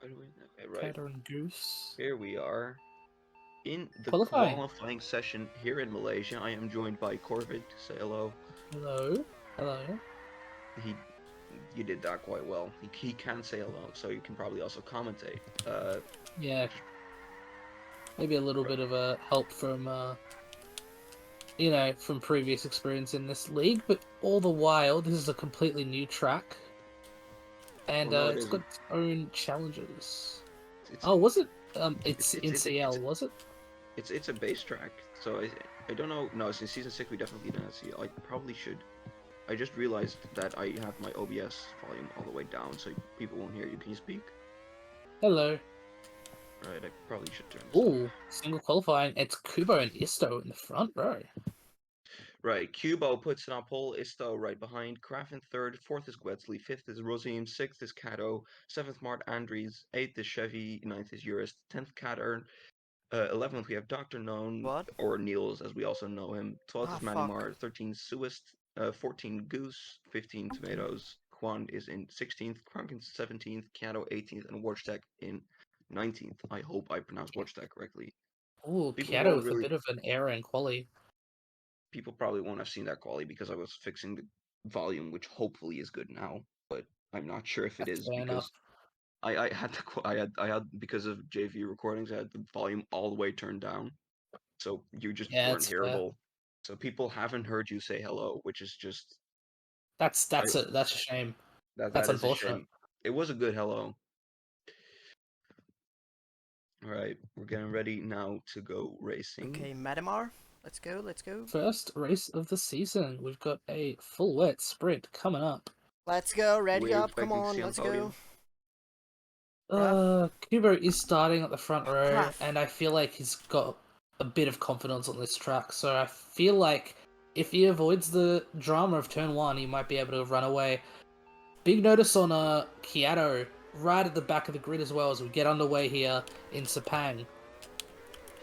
do we? Okay, right. Catter and Goose. Here we are in the Qualifying. qualifying session here in Malaysia. I am joined by Corvid. Say hello. Hello. Hello. He, you did that quite well. He can say hello, so you can probably also commentate. Yeah. Maybe a little bit of a help from, from previous experience in this league, but all the while, this is a completely new track, and Well, no, it it's got isn't. its own challenges. It's Oh, was it? It's it's in it's CL, was it? it's a base track. So I don't know. No, since season 6 we definitely didn't see. I probably should. I just realized that I have my OBS volume all the way down, so people won't hear you. Can you speak? Hello. Right, I probably should turn this up. Ooh, single qualifying. It's Kubo and Isto in the front row. Right, Kubo puts it on pole, Isto right behind, Kraft in third, fourth is Gwetzley, fifth is Rosim, sixth is Cato, seventh Mart Andres, eighth is Chevy, ninth is Urist, 10th Catter, 11th we have Dr. Known, What? or Niels as we also know him, 12th Ah, is Manny fuck. Mar, 13th Suist, 14 Goose, 15 Tomatoes, Quan is in 16th, Krank in 17th, Cato 18th, and Warchtech in 19th. I hope I pronounced Warchtech correctly. Ooh, People Kato won't with a really bit of an error in quali. People probably won't have seen that quality because I was fixing the volume, which hopefully is good now, but I'm not sure if it That's is fair enough. because I had I had because of JV recordings, I had the volume all the way turned down, so you just Yeah, weren't it's fair. hearable. So people haven't heard you say hello, which is just That's I, that's a shame. That's that is a unfortunate. shame. It was a good hello. All right, we're getting ready now to go racing. Okay, Madamar. Let's go, let's go. First race of the season. We've got a full wet sprint coming up. Let's go, ready We're up, come expecting to see on, on let's the podium. go. Graf. Kubo is starting at the front row, Graf. and I feel like he's got a bit of confidence on this track, so I feel like if he avoids the drama of turn 1, he might be able to run away. Big notice on Kiato right at the back of the grid as well as we get underway here in Sepang.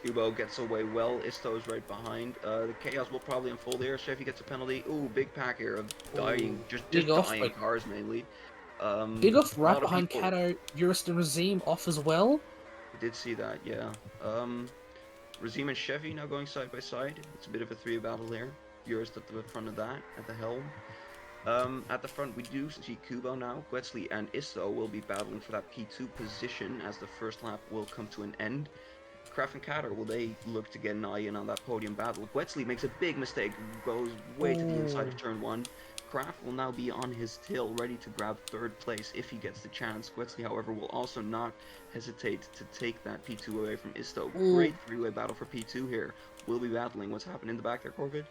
Kubo gets away well. Isto's right behind. The chaos will probably unfold here. Chevy gets a penalty. Ooh, big pack here of dying, Ooh, just big off, dying but cars mainly. big off A right lot of behind people Kato, Urist and Razim off as well. did see that, yeah. Razim and Chevy now going side by side. It's a bit of a three battle here. Urist at the front of that, at the helm. At the front, we do see Kubo now. Gwetzley and Isto will be battling for that P2 position as the first lap will come to an end. Kraft and Catter, will they look to get an eye in on that podium battle? Gwetzley makes a big mistake, goes way to the inside of turn 1. Kraft will now be on his tail, ready to grab third place if he gets the chance. Gwetzley, however, will also not hesitate to take that P2 away from Isto. Ooh. Great three-way battle for P2 here. We'll be battling. What's happening in the back there, Corvid?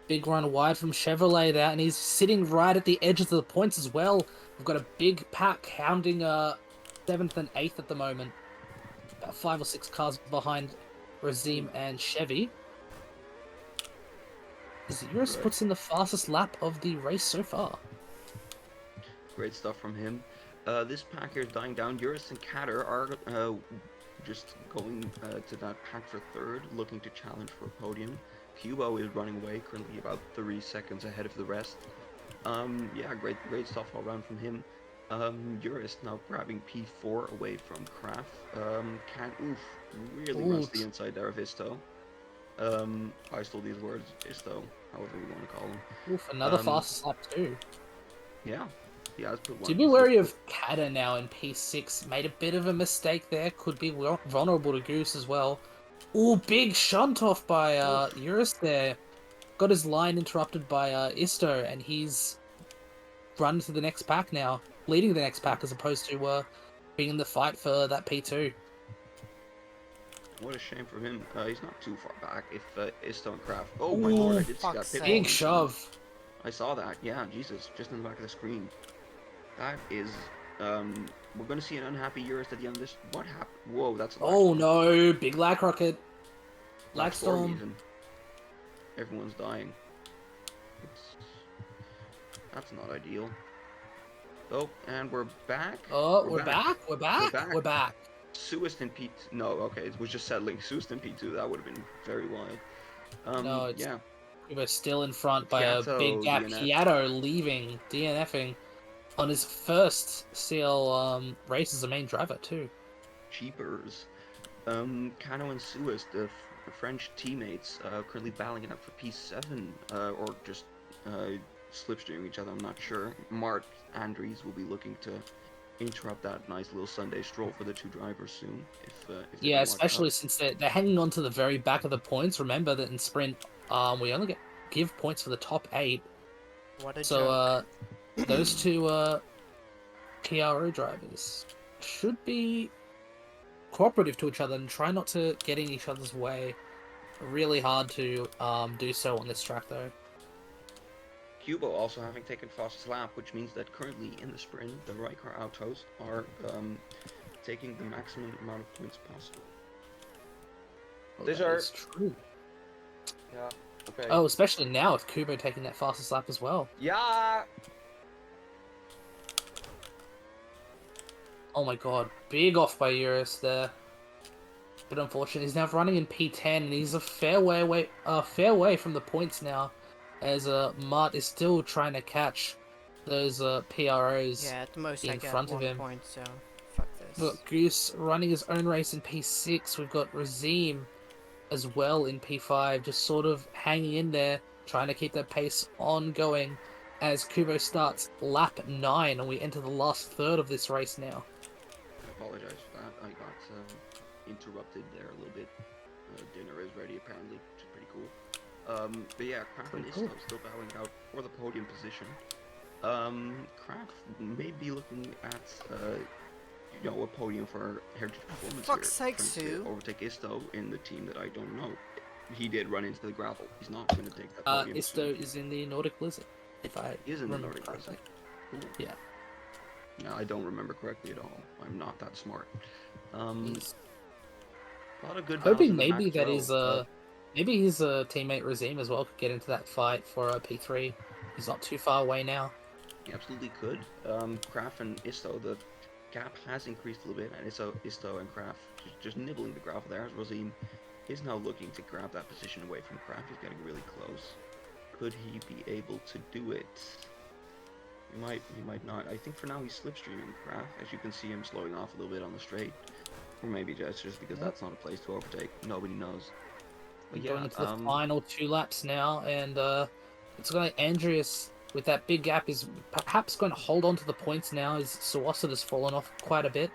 Big run wide from Chevrolet there, and he's sitting right at the edges of the points as well. We've got a big pack hounding 7th and 8th at the moment. About 5 or 6 cars behind Razim and Chevy. Zerus Right. puts in the fastest lap of the race so far. Great stuff from him. This pack here is dying down. Urus and Catter are just going to that pack for third, looking to challenge for a podium. Kubo is running away, currently about 3 seconds ahead of the rest. Yeah, great stuff all around from him. Urus now grabbing P4 away from Kraft. Really runs the inside there of Isto. I stole these words, Isto, however we want to call him. Oof, another fastest lap too. Yeah, he has put one. To be wary of Kata now in P6. Made a bit of a mistake there. Could be vulnerable to Goose as well. Ooh, big shunt off by Eurus there. Got his line interrupted by Isto, and he's run to the next pack now. Leading the next pack as opposed to being in the fight for that P2. What a shame for him. He's not too far back. If Isto and Kraft. Oh Ooh, my lord, I did see that fuck's pit sake. Big wall shove. I saw that. Yeah, Jesus, just in the back of the screen. That is. We're going to see an unhappy Eurus at the end of this. What happened? Whoa, that's a lag Oh storm. no, big lag rocket. Lag storm. Even. Everyone's dying. That's not ideal. Oh, and we're back. Oh, we're back. We're back. back. We're back. Suist and P2. No, okay, it was just settling. Suist and P2. That would have been very wild. No, it's yeah. we were still in front by a Kiato, big gap. DNF. Kiato leaving, DNFing. On his first CL race as a main driver too. Cheapers. Cano and Suez, the French teammates, currently battling it out for P7, or just slipstreaming each other, I'm not sure. Mark Andres will be looking to interrupt that nice little Sunday stroll for the two drivers soon, if they Yeah, don't watch out. especially since they're hanging on to the very back of the points. Remember that in sprint, we only give points for the top 8. What a So joke. those two PRO drivers should be cooperative to each other and try not to get in each other's way. Really hard to do so on this track though. Cubo also having taken fastest lap, which means that currently in the sprint, the Raikar Autos are taking the maximum amount of points possible. Well, These that are- is true. Yeah, okay. Oh, especially now with Kubo taking that fastest lap as well. Yeah! Oh my god, big off by Eurus there. But unfortunately, he's now running in P10, and he's a fair way from the points now, as Mart is still trying to catch those PROs Yeah, at the most I in got front of 1 him. point, so fuck this. We've got Goose running his own race in P6. We've got Razim as well in P5, just sort of hanging in there, trying to keep that pace on going as Kubo starts lap 9, and we enter the last third of this race now. I apologize for that. I got interrupted there a little bit. Dinner is ready apparently, which is pretty cool. But yeah, Kraft and Pretty Isto cool. still battling out for the podium position. Kraft may be looking at a podium for Heritage Performance fuck's here, sake, trying to Sue. overtake Isto in the team that I don't know. He did run into the gravel. He's not going to take that podium. Isto is in the Nordic Blizzard, if I He is in the remember Nordic correctly. Blizzard. Cool. Yeah. No, I don't remember correctly at all. I'm not that smart. He's A lot of good battles hoping in the maybe Mac that 12, his but maybe his teammate Razim as well could get into that fight for P3. He's not too far away now. he absolutely could. Kraft and Isto, the gap has increased a little bit, and Isto and Kraft just nibbling the gravel there. As Razim is now looking to grab that position away from Kraft. He's getting really close. Could he be able to do it? He might not. I think for now he's slipstreaming Kraft, as you can see him slowing off a little bit on the straight. Or maybe just because Yep. that's not a place to overtake. Nobody knows. But Going yeah, into the final 2 laps now, and it's going to Andreas with that big gap is perhaps going to hold on to the points now, as Sawasat has fallen off quite a bit.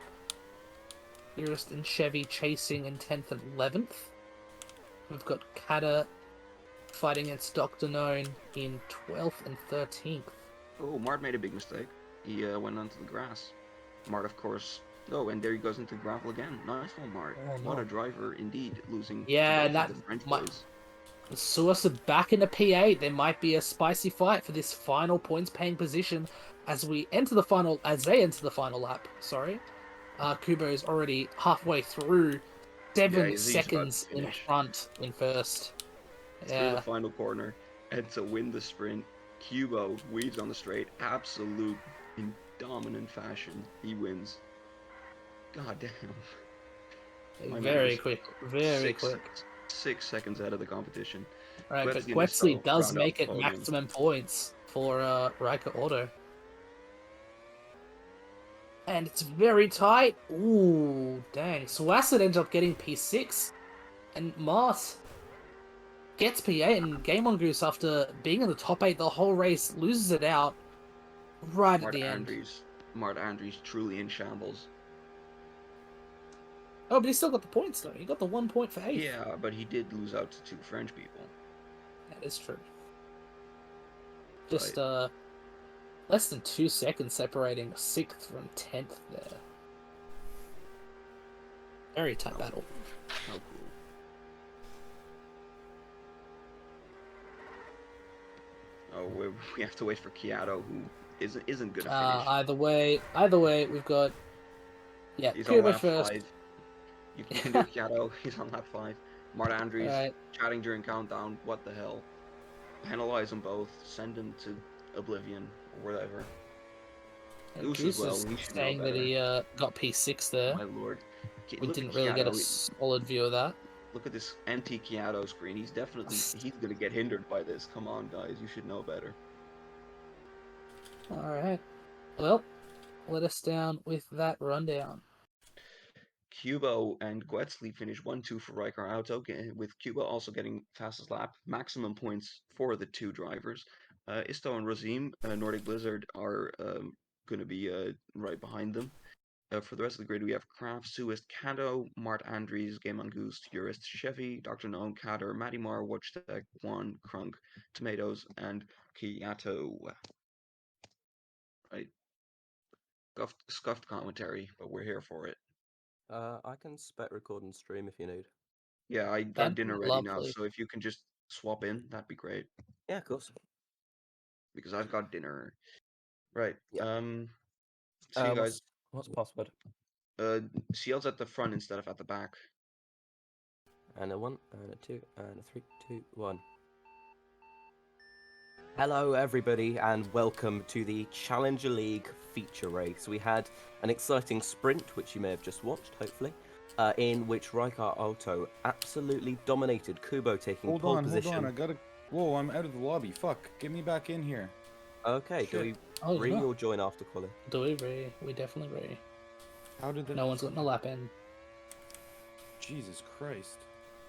Eurus and Chevy chasing in 10th and 11th. We've got Kata fighting against Dr. Known in 12th and 13th. oh, Mart made a big mistake. He went onto the grass. Mart, of course. Oh, and there he goes into gravel again. Nice one, Mart. Oh, What no. a driver, indeed, losing Yeah, to both of that the French might- boys. Sawasat back in the P8. There might be a spicy fight for this final points-paying position as they enter the final lap. Sorry, Kubo is already halfway through, Yeah, 7 he's about to seconds in finish. front in first. Through the Yeah, final corner, and to win the sprint, Cubo weaves on the straight, absolute in dominant fashion. He wins. God damn. My man very was quick, very quick. 6 seconds out of the competition. Right, but Guetzi and Guetzi Isto does round make out it the podium. maximum points for Riker Auto. And it's very tight. Ooh, dang. Sawasat ends up getting P6. And Mart gets P8, and Game On Goose, after being in the top 8 the whole race, loses it out right at the end. Mart Andres truly in shambles. Oh, but he still got the points, though. He got the 1 point for 8th. Yeah, but he did lose out to 2 French people. That is true. Just, less than 2 seconds separating 6th from 10th there. Very tight battle. How cool. Oh, we have to wait for Kiato, who isn't gonna finish. Either way, we've got He's on Kubo lap first. 5. You can do Kiato. He's on lap 5. Mart Andres Alright. chatting during countdown. What the hell? Penalize them both. Send them to oblivion or whatever. And Goose Goose as well, is he should know saying that better. he got P6 there. My lord. We Look at didn't really get a Kiato. solid view of that. Look at this empty Kiato screen. He's gonna get hindered by this. Come on, guys. You should know better. Alright. Well, let us down with that rundown. Kubo and Guetzli finished 1-2 for Riker Auto, with Kubo also getting fastest lap, maximum points for the two drivers. Isto and Razim, Nordic Blizzard, are going to be right behind them. For the rest of the grid, we have Kraft, Suist, Kado, Mart Andres, Game Goose, Urist, Chevy, Dr. Noam, Kader, Matty Mar, Watchtech, Juan, Krunk, Tomatoes, and Kiyato. Right? Scuffed commentary, but we're here for it. I can spec record and stream if you need. Yeah, I got That'd be dinner ready now, lovely. so if you can just swap in, that'd be great. Yeah, of course. Because I've got dinner. Right. Yeah. See you guys. What's password? Shields at the front instead of at the back. And a 1, and a 2, and a 3, 2, 1. Hello, everybody, and welcome to the Challenger League feature race. We had an exciting sprint, which you may have just watched, hopefully, in which Raikar Auto absolutely dominated, Kubo taking pole position. Hold on, I gotta... Whoa, I'm out of the lobby, fuck, get me back in here. Okay, do we Oh, re yeah. or join after quali? Do we re? We definitely re. How did that... No one's gotten a lap in. Jesus Christ.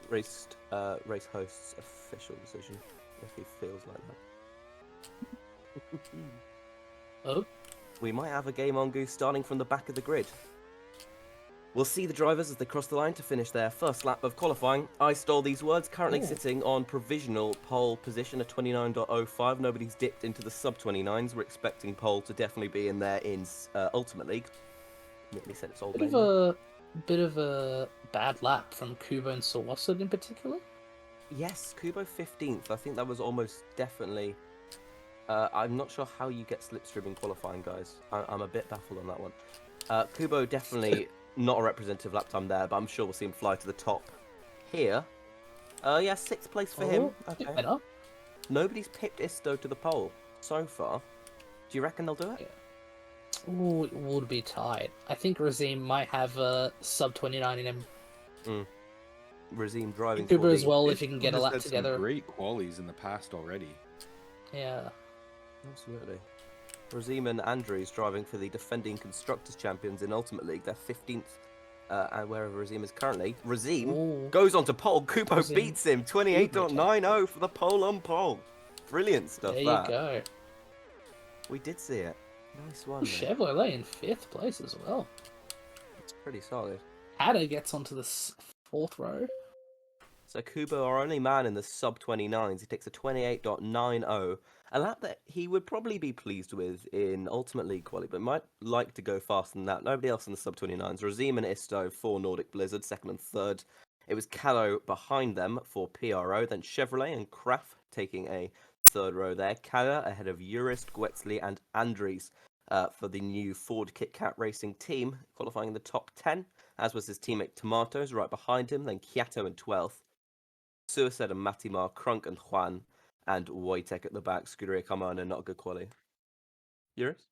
Race host's official decision, if he feels like that. Oh, We might have a game on Goose starting from the back of the grid. We'll see the drivers as they cross the line to finish their first lap of qualifying. I stole these words, currently sitting on provisional pole position at 29.05. Nobody's dipped into the sub-29s. We're expecting pole to definitely be in there in Ultimate League. Nearly said it's old name. bit of a bad lap from Kubo and Sawasud in particular. Yes, Kubo 15th. I think that was almost definitely... I'm not sure how you get slipstream in qualifying, guys. I'm a bit baffled on that one. Kubo definitely not a representative lap time there, but I'm sure we'll see him fly to the top here. Yeah, 6th place for him. Okay. Better. Nobody's picked Isto to the pole so far. Do you reckon they'll do it? Ooh, it would be tight. I think Razim might have a sub 29 in him. Razim driving Kubo for as the... well if he can get a Has lap had some together. great qualies in the past already. Yeah. Absolutely. Razim and Andres driving for the defending Constructors Champions in Ultimate League. They're 15th, and wherever Razim is currently. Razim Ooh. goes on to pole. Kubo Razim. beats him. 28.90 for the pole on pole. Brilliant stuff, There you that. go. We did see it. Nice one. Ooh, Chevrolet in 5th place as well. It's pretty solid. Hada gets onto the 4th row. So Kubo, our only man in the sub-29s, he takes a 28.90, a lap that he would probably be pleased with in Ultimate League quali, but might like to go faster than that. Nobody else in the sub-29s. Razim and Isto for Nordic Blizzard, 2nd and 3rd. It was Calo behind them for PRO, then Chevrolet and Kraft taking a 3rd row there. Kada ahead of Urist, Guetzli and Andres for the new Ford Kit Kat Racing team, qualifying in the top 10, as was his teammate Tomatoes right behind him, then Kiato in 12th. Suicide and Matimar, Krunk and Juan, and Wojtek at the back. Scuderia Carmona, not a good quality. Eurus?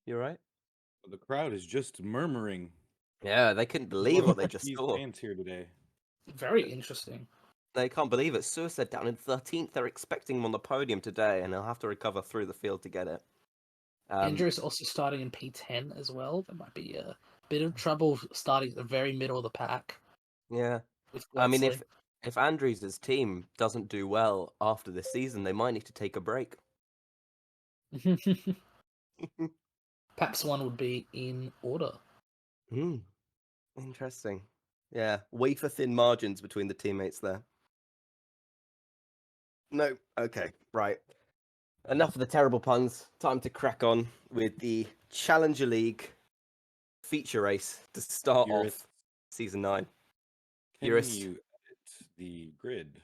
You right? The crowd is just murmuring. Yeah, they couldn't believe what they just These saw. fans here today. Very interesting. They can't believe it. Suicide down in 13th. They're expecting him on the podium today, and he'll have to recover through the field to get it. Andrews also starting in P10 as well. There might be a bit of trouble starting at the very middle of the pack. Yeah. With I mean, Guetzli. if Andres' team doesn't do well after this season, they might need to take a break. Perhaps one would be in order. Interesting. Yeah, wafer thin margins between the teammates there. No, okay, right. Enough of the terrible puns. Time to crack on with the Challenger League feature race to start Eurus, off Season 9. Can Eurus. you edit the grid?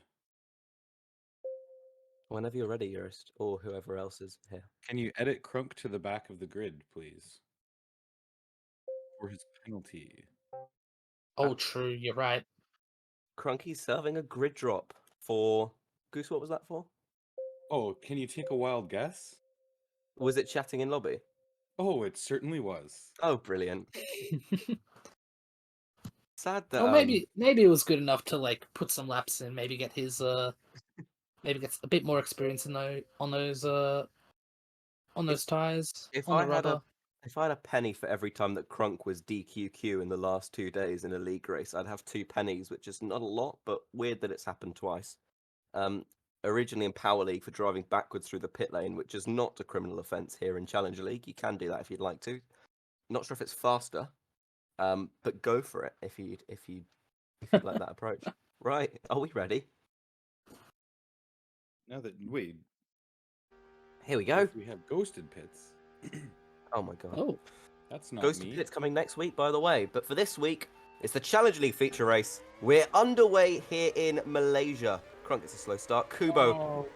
Whenever you're ready, Eurus, or whoever else is here. Can you edit Krunk to the back of the grid, please? For his penalty. Oh, true. You're right. Crunky's serving a grid drop for... Goose, what was that for? Oh, can you take a wild guess? Was it chatting in lobby? Oh, it certainly was. Oh, brilliant. Sad that... Or maybe it was good enough to like put some laps in, maybe get his maybe gets a bit more experience in on those tires, If on I the had rubber. if I had a penny for every time that Crunk was DQQ in the last 2 days in a league race, I'd have 2 pennies, which is not a lot, but weird that it's happened twice. Um, Originally in Power League for driving backwards through the pit lane, which is not a criminal offence here in Challenger League. You can do that if you'd like to. Not sure if it's faster, but go for it if you'd like that approach. Right, are we ready? Now that wait, Here we what go. if we have ghosted pits? Oh my god. Oh, That's not Ghost of me. Pits coming next week, by the way. But for this week, it's the Challenge League feature race. We're underway here in Malaysia. Crunk gets a slow start. Kubo Oh,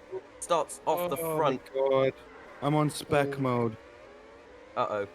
starts off the oh front. my god. I'm on spec Oh. mode. Uh-oh.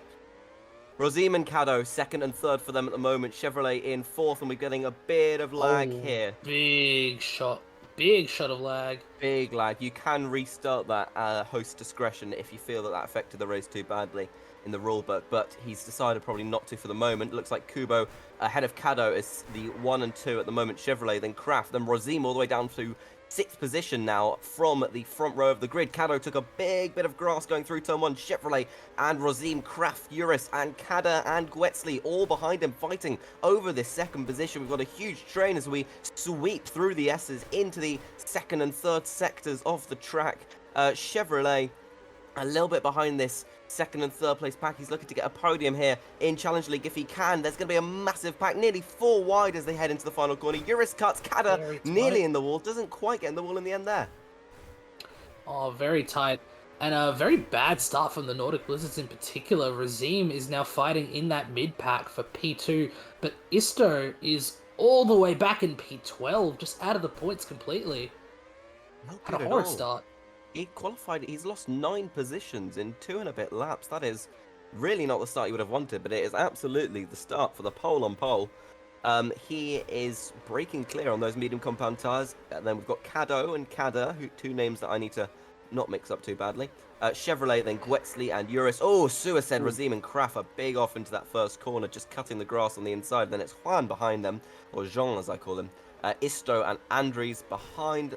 Rosim and Caddo, second and third for them at the moment. Chevrolet in fourth, and we're getting a bit of lag oh, here. big shot of lag. Big lag. You can restart that host discretion if you feel that that affected the race too badly in the rulebook, but he's decided probably not to for the moment. Looks like Kubo ahead of Caddo is the 1 and 2 at the moment. Chevrolet, then Kraft, then Rosim all the way down to 6th position now from the front row of the grid. Caddo took a big bit of grass going through turn 1. Chevrolet and Rosim, Kraft, Uris, and Kada and Gwetzli all behind him fighting over this second position. We've got a huge train as we sweep through the S's into the second and third sectors of the track. Chevrolet a little bit behind this second and third place pack. He's looking to get a podium here in Challenge League if he can. There's going to be a massive pack, nearly 4 wide as they head into the final corner. Uris cuts Kada Very nearly tight. in the wall, doesn't quite get in the wall in the end there. Oh, very tight. And a very bad start from the Nordic Blizzards in particular. Razim is now fighting in that mid pack for P2, but Isto is all the way back in P12, just out of the points completely. Not Had a good at horrid all. start. He qualified, he's lost 9 positions in 2 and a bit laps. That is really not the start you would have wanted, but it is absolutely the start for the pole on pole. He is breaking clear on those medium compound tyres. And then we've got Caddo and Kada, two names that I need to not mix up too badly. Chevrolet, then Gwetzli and Uris. Oh, Suicide, Razim and Kraft are big off into that first corner, just cutting the grass on the inside. Then it's Juan behind them, or Jean as I call him. Isto and Andres behind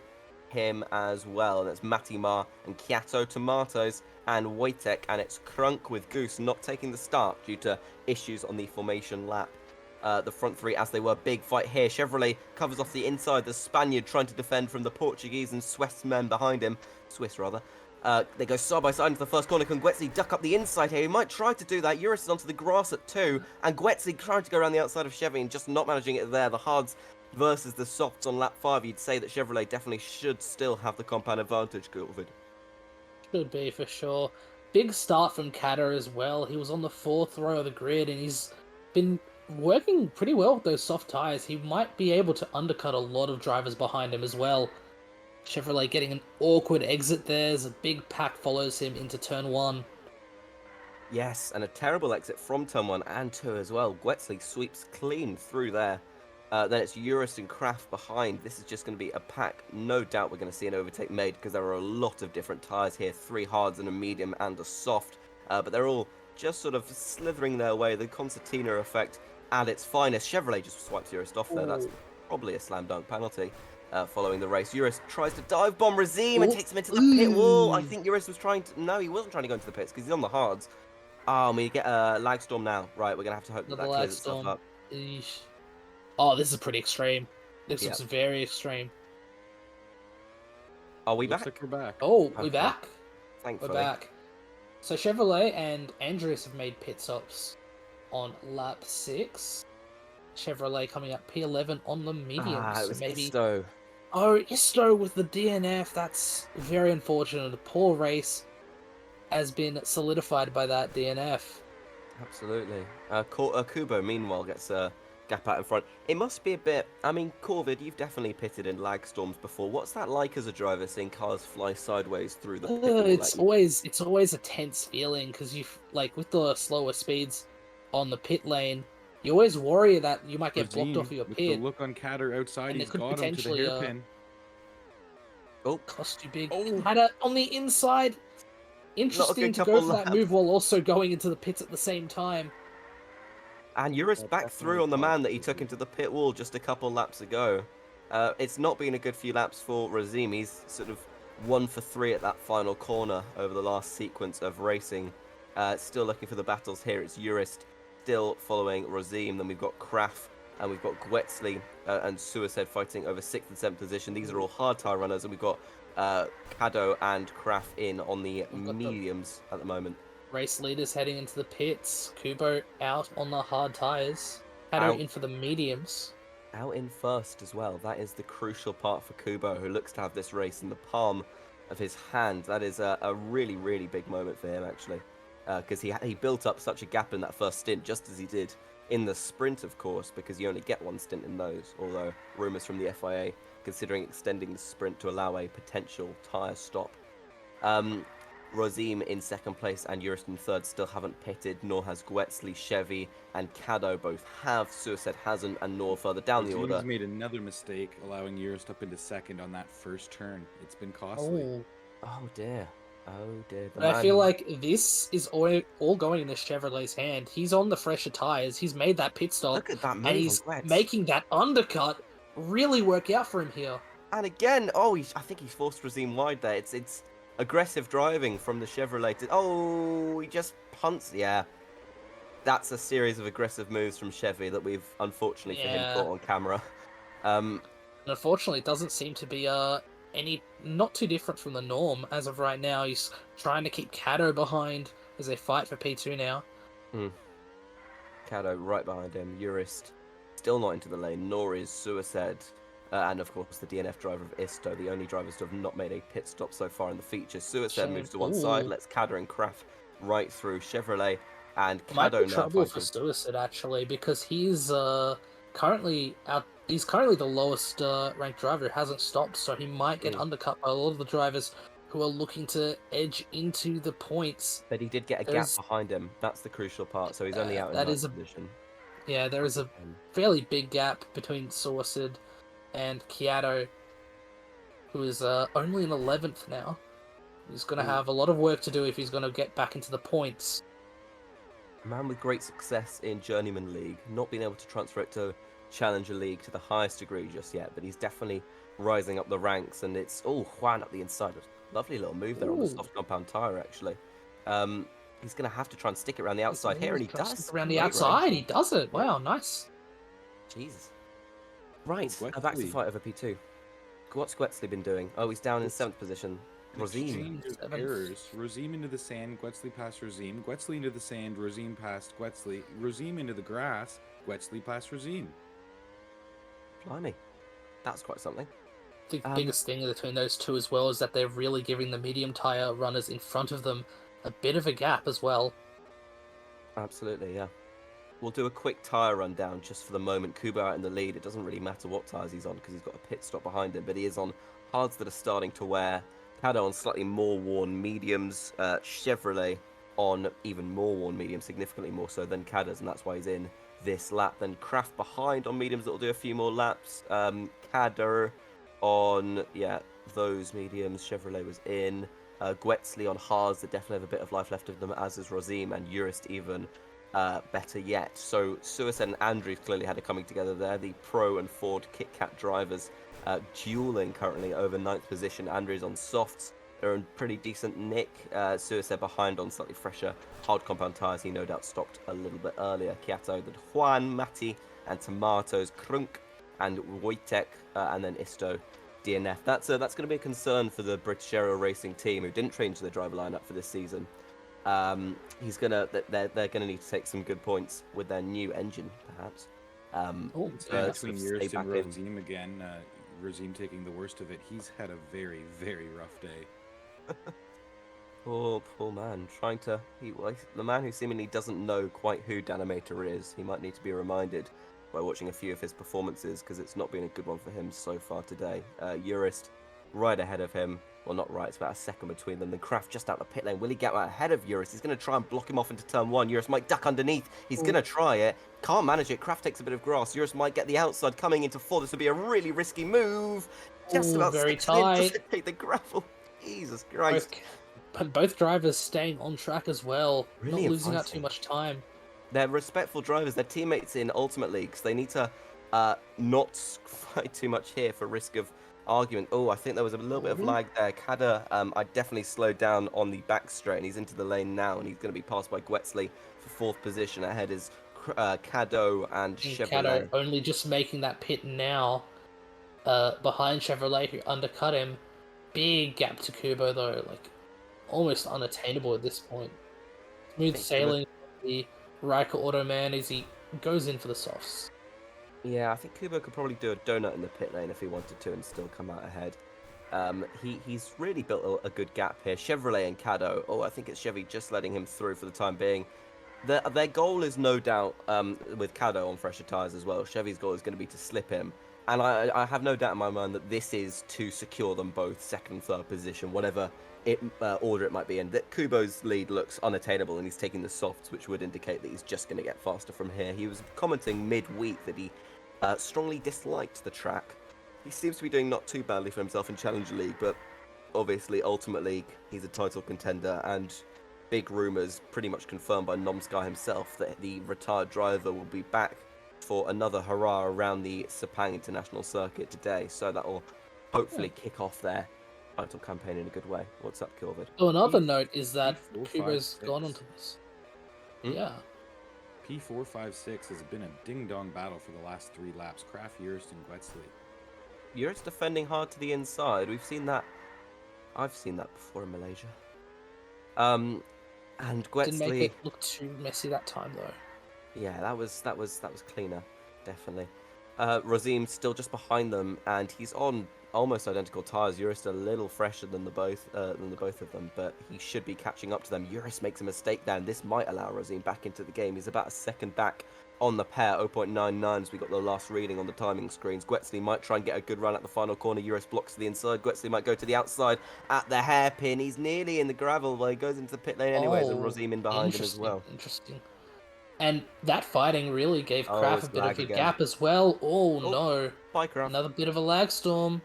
him as well. And it's Matimar and Kiato Tomatoes and Wojtek. And it's Crunk with Goose not taking the start due to issues on the formation lap. The front three as they were. Big fight here. Chevrolet covers off the inside. The Spaniard trying to defend from the Portuguese and Swiss men behind him. Swiss, rather. They go side by side into the first corner. Can Gwetzli duck up the inside here? He might try to do that. Uris is onto the grass at 2. And Gwetzli trying to go around the outside of Chevy and just not managing it there. The hards versus the softs on lap 5. You'd say that Chevrolet definitely should still have the compound advantage, Gilvid. Should be, for sure. Big start from Katter as well. He was on the 4th row of the grid, and he's been working pretty well with those soft tyres. He might be able to undercut a lot of drivers behind him as well. Chevrolet getting an awkward exit there as a big pack follows him into turn 1. Yes, and a terrible exit from turn 1 and 2 as well. Gwetzli sweeps clean through there. Then it's Uris and Kraft behind. This is just going to be a pack. No doubt we're going to see an overtake made because there are a lot of different tyres here. 3 hards and a medium and a soft. But they're all just sort of slithering their way. The concertina effect at its finest. Chevrolet just swipes Uris off there. That's probably a slam dunk penalty. Following the race, Uris tries to dive bomb Razim and takes him into the pit wall. I think Uris was trying to... No, he wasn't trying to go into the pits because he's on the hards. Oh, we get a lag storm now. Right, we're going to have to hope that Another that lag clears itself storm. up. Eesh. Oh, this is pretty extreme. This Yeah. looks very extreme. Are we Looks back? like we're back. Oh, Okay. we're back. Thankfully. We're back. So Chevrolet and Andres have made pit stops on lap 6. Chevrolet coming up P11 on the mediums. Ah, it so was maybe... Isto. Oh, Isto with the DNF. That's very unfortunate. A poor race has been solidified by that DNF. Absolutely. Kubo, meanwhile, gets a gap out in front. It must be a bit... I mean, Corvid, you've definitely pitted in lag storms before. What's that like as a driver, seeing cars fly sideways through the pit wall? It's always a tense feeling because you like with the slower speeds on the pit lane, you always worry that you might get blocked Razim, off of your with pit. the look on Catter outside, and it he's could got him to the potentially, hairpin. Cost you big. Oh. On the inside. Interesting to go couple for that laps. move while also going into the pits at the same time. And Uris That back definitely through on the man cost that he Razim. took into the pit wall just a couple laps ago. It's not been a good few laps for Razim. He's sort of 1 for 3 at that final corner over the last sequence of racing. Still looking for the battles here. It's Urist still following Razim. Then we've got Kraft and we've got Gwetsley and Suicide fighting over 6th and 7th position. These are all hard tyre runners, and we've got Kado and Kraft in on the We've got the- mediums at the moment. Race leaders heading into the pits. Kubo out on the hard tyres. Kado Out. in for the mediums. Out in first as well. That is the crucial part for Kubo, who looks to have this race in the palm of his hand. That is a really, really big moment for him, actually, because he built up such a gap in that first stint, just as he did in the sprint, of course, because you only get one stint in those, although rumours from the FIA considering extending the sprint to allow a potential tyre stop. Razim in second place and Urist in third still haven't pitted, nor has Gwetsley, Chevy, and Kado both have. Suicide hasn't, and nor further down the order. He's made another mistake, allowing Urist up into second on that first turn. It's been costly. Oh. Oh dear. Oh dear. But I feel like this is all going in the Chevrolet's hand. He's on the fresher tyres. He's made that pit stop. Look at that move and he's on Gwetz. making that undercut really work out for him here. And again, I think he's forced Razim wide there. It's aggressive driving from the Chevrolet. He just punts. Yeah, that's a series of aggressive moves from Chevy that we've unfortunately for him Yeah. caught on camera. And unfortunately, it doesn't seem to be not too different from the norm as of right now. He's trying to keep Kado behind as they fight for P2 now. Kado right behind him. Urist still not into the lane, nor is Suicide. And of course, the DNF driver of Isto, the only drivers to have not made a pit stop so far in the feature. Suicide moves to one side, lets Kado and Kraft right through Chevrolet, and Might Kado be now trouble for fighting. Suicide actually, because he's currently out. He's currently the lowest ranked driver who hasn't stopped, so he might get undercut by a lot of the drivers who are looking to edge into the points. But he did get a There's- gap behind him. That's the crucial part. So he's only out in that ninth is a- position. Yeah, there is a fairly big gap between Suicide and Kiato, who is only in 11th now. He's going to have a lot of work to do if he's going to get back into the points. A man with great success in Journeyman League, not being able to transfer it to Challenger League to the highest degree just yet, but he's definitely rising up the ranks, and it's Juan up the inside. A lovely little move there on the Ooh. soft compound tyre, actually. He's going to have to try and stick it around the outside here, and he Tries to does. stick around the Great outside, race. he does it. Wow, nice. Jesus. Right, Gwetsley. back to fight over P2. What's Gwetsley been doing? Oh, he's down in 7th position. Razim. Exchange of Seventh. errors. Razim into the sand, Gwetsley past Razim. Gwetsley into the sand, Razim past Gwetsley. Razim into the grass, Gwetsley past Razim. Blimey. That's quite something. The biggest thing between those two as well is that they're really giving the medium tyre runners in front of them a bit of a gap as well. Absolutely, yeah. We'll do a quick tyre rundown just for the moment. Kubo out in the lead. It doesn't really matter what tyres he's on because he's got a pit stop behind him, but he is on hards that are starting to wear. Kado on slightly more worn mediums. Chevrolet on even more worn mediums, significantly more so than Kado's, and that's why he's in this lap. Then Kraft behind on mediums that will do a few more laps. Kado on, those mediums. Chevrolet was in. Gwetsley on hards that definitely have a bit of life left of them, as is Razim, and Urist even better yet. So Suicide and Andrews clearly had a coming together there. The Pro and Ford Kit Kat drivers dueling currently over 9th position. Andrews on softs. They're in pretty decent nick. Suicide behind on slightly fresher hard compound tyres. He no doubt stopped a little bit earlier. Kiato, then Juan, Matti, and Tomatoes, Krunk, and Wojtek, and then Isto. DNF. That's going to be a concern for the British Aero Racing team, who didn't change their driver lineup for this season. They're gonna need to take some good points with their new engine, perhaps. Between Urist stay and back in. Razim again, Razim taking the worst of it. He's had a very, very rough day. Poor man, the man who seemingly doesn't know quite who Danimator is. He might need to be reminded by watching a few of his performances, because it's not been a good one for him so far today. Urist right ahead of him. Well, not right, it's about a second between them. Then Kraft just out the pit lane. Will he get out ahead of Urist? He's going to try and block him off into turn 1. Urist might duck underneath. He's going to try it. Can't manage it. Kraft takes a bit of grass. Urist might get the outside coming into 4. This would be a really risky move. Just about very sticks it in. Does tight. it take the gravel? Jesus Christ. Both drivers staying on track as well, Really not losing out advising. too much time. They're respectful drivers. They're teammates in Ultimate Leagues. They need to Not quite too much here for risk of argument. Oh, I think there was a little bit of lag there. Kada, I definitely slowed down on the back straight, and he's into the lane now, and he's going to be passed by Gwetzley for fourth position. Ahead is Kado and And Kato Chevrolet. only just making that pit now, behind Chevrolet, who undercut him. Big gap to Kubo though, like almost unattainable at this point. Smooth Think sailing from the Riker Automan as he goes in for the softs. Yeah, I think Kubo could probably do a donut in the pit lane if he wanted to and still come out ahead. He's really built a good gap here. Chevrolet and Kado. Oh, I think it's Chevy just letting him through for the time being. Their goal is no doubt, with Kado on fresher tyres as well, Chevy's goal is going to be to slip him. And I have no doubt in my mind that this is to secure them both second and third position, whatever order it might be in. That Kubo's lead looks unattainable and he's taking the softs, which would indicate that he's just going to get faster from here. He was commenting midweek that he strongly disliked the track. He seems to be doing not too badly for himself in Challenger League, but obviously, Ultimate League, he's a title contender, and big rumours pretty much confirmed by Nomsky himself that the retired driver will be back for another hurrah around the Sepang International Circuit today, so that will hopefully kick off their title campaign in a good way. What's up, Kilvid? So another note is that P4, Kubo's 5, gone 6. onto this. Hmm? Yeah. P4, 5, 6 has been a ding-dong battle for the last 3 laps. Kraft, Yurst, and Gwetzley. Yur's defending hard to the inside. We've seen that. I've seen that before in Malaysia. And Didn't make Gwetzley. it look too messy that time though. Yeah, that was cleaner, definitely. Razim's still just behind them, and he's on almost identical tyres. Urus a little fresher than the both of them, but he should be catching up to them. Urus makes a mistake there, and this might allow Razim back into the game. He's about a second back on the pair, 0.99 as we got the last reading on the timing screens. Gwetzley might try and get a good run at the final corner. Urus blocks to the inside. Gwetzley might go to the outside at the hairpin. He's nearly in the gravel, but he goes into the pit lane anyways, and Razim in behind him as well. Interesting. And that fighting really gave Oh, Kraft it's a bit lag of a again. gap as well. Oh, Oh. no. Bye, Kraft. Another bit of a lag storm.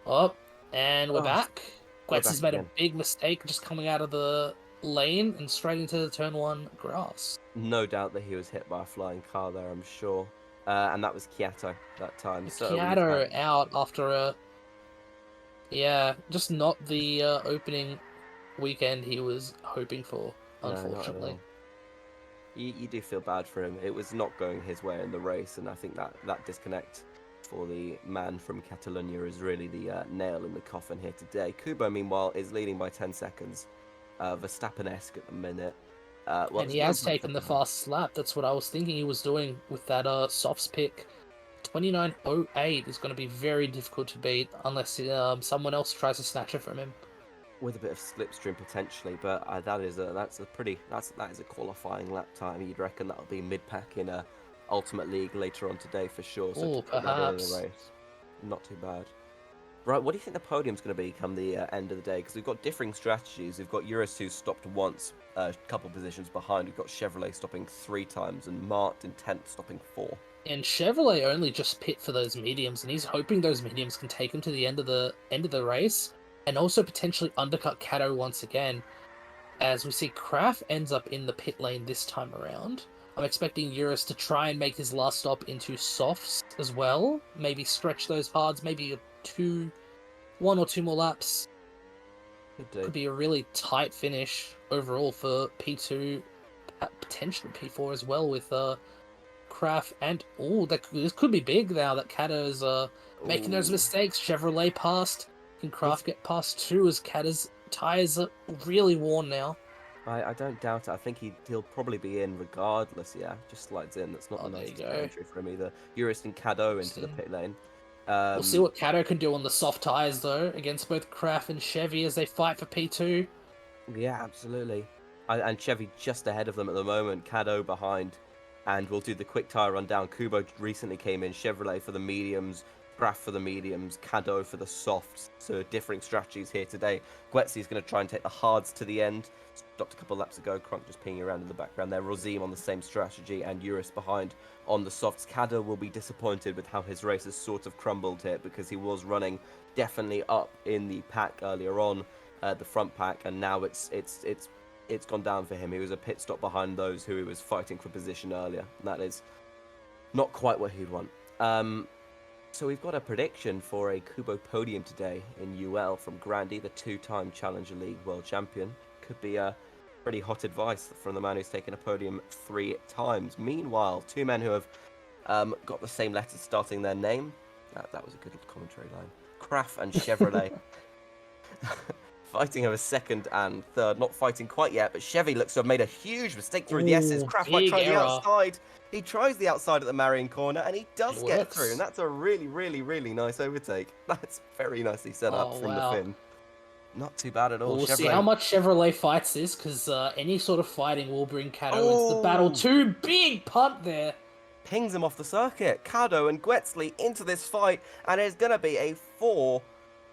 Oh, and we're Oh, back. we're Gwetz has back made again. a big mistake just coming out of the lane and straight into the turn 1 grass. No doubt that he was hit by a flying car there, I'm sure. And that was Kiato that time. So we've Kiato had- out after a... Yeah, just not the opening weekend he was hoping for, No, not at unfortunately. all. You do feel bad for him. It was not going his way in the race, and I think that disconnect for the man from Catalonia is really the nail in the coffin here today. Kubo, meanwhile, is leading by 10 seconds. Verstappen-esque at the minute. Well, And he it's has 1.7 taken the fastest lap. That's what I was thinking he was doing with that softs pick. 29.08 is going to be very difficult to beat unless someone else tries to snatch it from him. with a bit of slipstream potentially, but that is a qualifying lap time. You'd reckon that'll be mid-pack in a Ultimate League later on today for sure. So Oh, to put that early in perhaps. the race, not too bad. Right, what do you think the podium's going to be come the end of the day? Because we've got differing strategies. We've got Urus who stopped once, a couple positions behind. We've got Chevrolet stopping 3 times, and Mart in 10th stopping 4. And Chevrolet only just pit for those mediums, and he's hoping those mediums can take him to the end of the race, and also potentially undercut Kato once again. As we see, Kraft ends up in the pit lane this time around. I'm expecting Urus to try and make his last stop into softs as well. Maybe stretch those hards, maybe 1 or 2 more laps. Could be a really tight finish overall for P2, potentially P4 as well with Kraft and this could be big now that Kata's making those Ooh. mistakes. Chevrolet passed. Can Kraft get past too as Kata's tires are really worn now? I don't doubt it. I think he'll probably be in regardless. Yeah, just slides in. That's not Oh, the there you nicest go. entry for him either. Urus and Kado into the See. pit lane. We'll see what Kato can do on the soft tires though against both Kraft and Chevy as they fight for P2. Yeah, absolutely. And Chevy just ahead of them at the moment. Kado behind. And we'll do the quick tyre run down. Kubo recently came in. Chevrolet for the mediums. Kraft for the mediums. Kado for the softs. So differing strategies here today. Gwetzley's going to try and take the hards to the end. Stopped a couple laps ago. Kronk just pinging around in the background there. Rozim on the same strategy. And Urus behind on the softs. Kado will be disappointed with how his race has sort of crumbled here because he was running definitely up in the pack earlier on. The front pack, and now it's gone down for him. He was a pit stop behind those who he was fighting for position earlier. And that is not quite what he'd want. So we've got a prediction for a Kubo podium today in UL from Grandy, the two-time Challenger League world champion. Could be a pretty hot advice from the man who's taken a podium 3 times. Meanwhile, two men who have got the same letters starting their name. That was a good commentary line. Kraft and Chevrolet. Fighting over second and third. Not fighting quite yet, but Chevy looks to have made a huge mistake through the S's. Ooh, Kraft might big try the error. outside. He tries the outside at the Marion corner, and he does It get works. through. And that's a really, really, really nice overtake. That's very nicely set up Oh, from wow. the fin. Not too bad at all. We'll see Chevrolet- how much Chevrolet fights this, because any sort of fighting will bring Kato into the battle. Oh! Too big punt there. Pings him off the circuit. Kado and Gwetzli into this fight, and it's going to be a 4,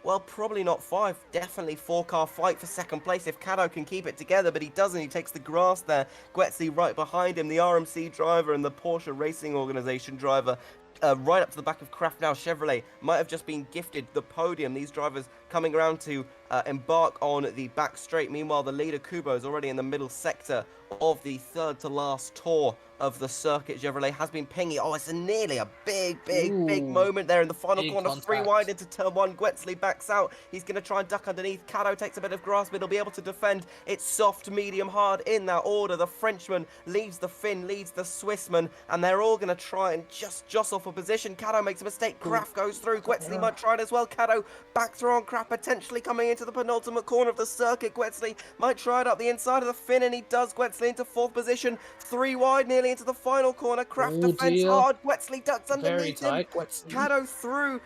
well, probably not 5, definitely 4-car fight for second place if Kado can keep it together, but he doesn't. He takes the grass there. Gwetzli right behind him, the RMC driver and the Porsche Racing Organization driver. Right up to the back of Kraft now. Chevrolet might have just been gifted the podium. These drivers coming around to embark on the back straight. Meanwhile, the leader Kubo is already in the middle sector of the third to last tour of the circuit. Chevrolet has been pinging. Oh, it's nearly a big Ooh, moment there in the final big corner. contact. 3 wide into turn 1. Gwetzli backs out. He's going to try and duck underneath. Kato takes a bit of grass, but he'll be able to defend. It's soft, medium, hard in that order. The Frenchman leads the Finn, leads the Swissman, and they're all going to try and just jostle for position. Kato makes a mistake. Kraft goes through. Gwetzli might try it as well. Kato back through on Kraft, potentially coming into the penultimate corner of the circuit. Gwetzli might try it up the inside of the Finn, and he does. Gwetzli into 4th position. 3 wide, nearly into the final corner. Kraft Oh, defends dear. hard. Gwetzli ducks Very underneath him. tight. Gwetzli. Kato through,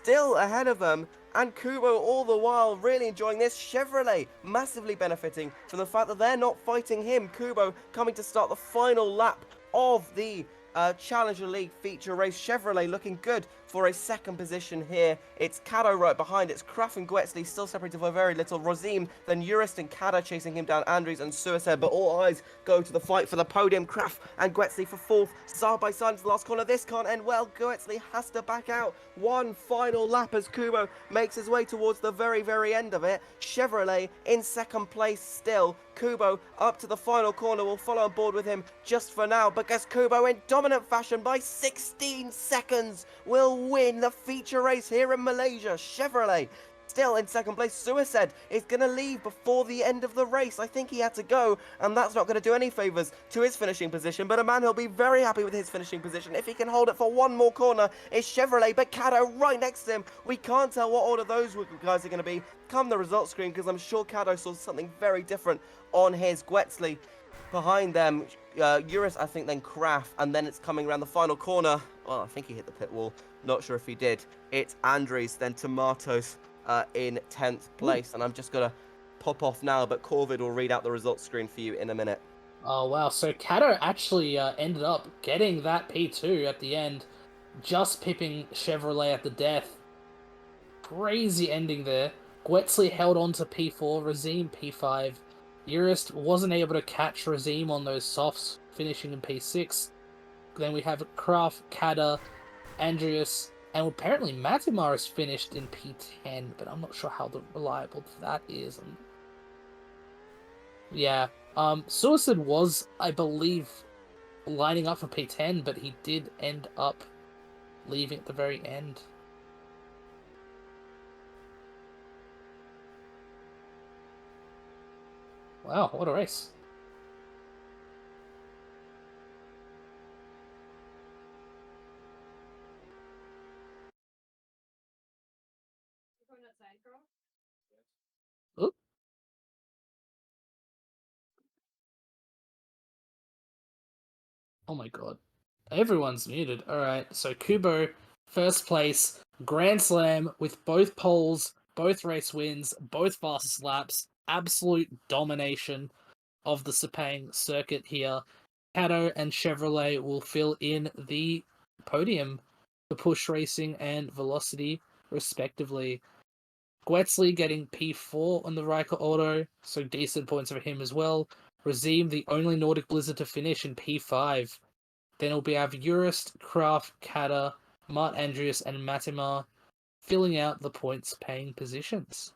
still ahead of them, and Kubo all the while really enjoying this. Chevrolet massively benefiting from the fact that they're not fighting him. Kubo coming to start the final lap of the Challenger League feature race. Chevrolet looking good for a second position here. It's Kato right behind. It's Kraft and Gwetzli still separated by very little. Rozim, then Urist and Kato chasing him down. Andres and Suicide, but all eyes go to the fight for the podium. Kraft and Gwetzli for 4th, side by side into the last corner. This can't end well. Gwetzli has to back out. One final lap as Kubo makes his way towards the very, very end of it. Chevrolet in second place still. Kubo up to the final corner. Will follow on board with him just for now, because Kubo in dominant fashion by 16 seconds will win the feature race here in Malaysia. Chevrolet still in second place. Suicide is going to leave before the end of the race. I think he had to go, and that's not going to do any favours to his finishing position, but a man who'll be very happy with his finishing position if he can hold it for one more corner is Chevrolet, but Kato right next to him. We can't tell what order those guys are going to be come the results screen, because I'm sure Kato saw something very different on his. Gwetzli behind them, Urus, I think, then Kraft, and then it's coming around the final corner. Well, I think he hit the pit wall. Not sure if he did. It's Andres, then Tomatoes in 10th place. And I'm just going to pop off now, but Corvid will read out the results screen for you in a minute. Oh, wow. So Kato actually ended up getting that P2 at the end, just pipping Chevrolet at the death. Crazy ending there. Gwetzli held on to P4, Razim P5. Urist wasn't able to catch Razim on those softs, finishing in P6. Then we have Kraft, Kada, Andreas, and apparently Matimar is finished in P10, but I'm not sure how reliable that is. Yeah, Suicide was, I believe, lining up for P10, but he did end up leaving at the very end. Wow, what a race. Oop. Oh my god. Everyone's muted. Alright, so Kubo, first place, Grand Slam with both poles, both race wins, both fastest laps, absolute domination of the Sepang circuit here. Kato and Chevrolet will fill in the podium for Push Racing and Velocity, respectively. Gwetzli getting P4 on the Riker Auto, so decent points for him as well. Razim, the only Nordic Blizzard to finish in P5. Then it'll be have Urist, Kraft, Kata, Mart Andreas, and Matimar filling out the points paying positions.